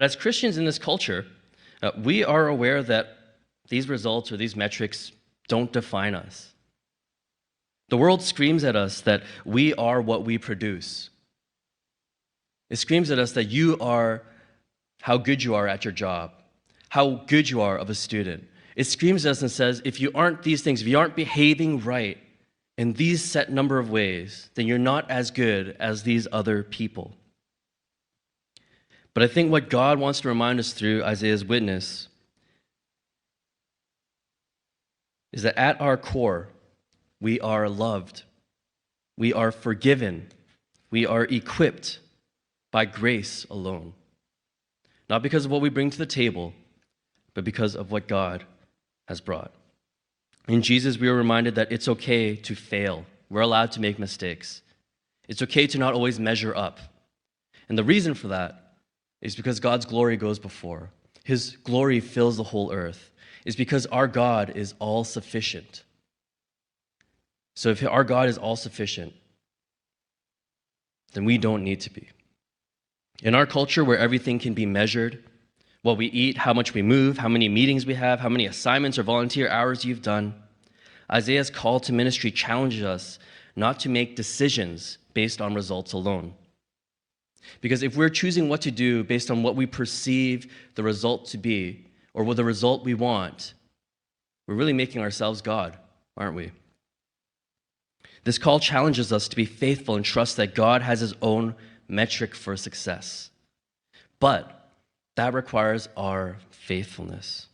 As Christians in this culture, we are aware that these results or these metrics don't define us. The world screams at us that we are what we produce. It screams at us that you are how good you are at your job, how good you are of a student. It screams at us and says, if you aren't these things, if you aren't behaving right in these set number of ways, then you're not as good as these other people. But I think what God wants to remind us through Isaiah's witness is that at our core, we are loved, we are forgiven, we are equipped by grace alone. Not because of what we bring to the table, but because of what God has brought. In Jesus, we are reminded that it's okay to fail. We're allowed to make mistakes. It's okay to not always measure up. And the reason for that is because God's glory goes before. His glory fills the whole earth. It's because our God is all-sufficient. So if our God is all-sufficient, then we don't need to be. In our culture where everything can be measured, what we eat, how much we move, how many meetings we have, how many assignments or volunteer hours you've done, Isaiah's call to ministry challenges us not to make decisions based on results alone. Because if we're choosing what to do based on what we perceive the result to be, or what the result we want, we're really making ourselves God, aren't we? This call challenges us to be faithful and trust that God has his own metric for success. But that requires our faithfulness.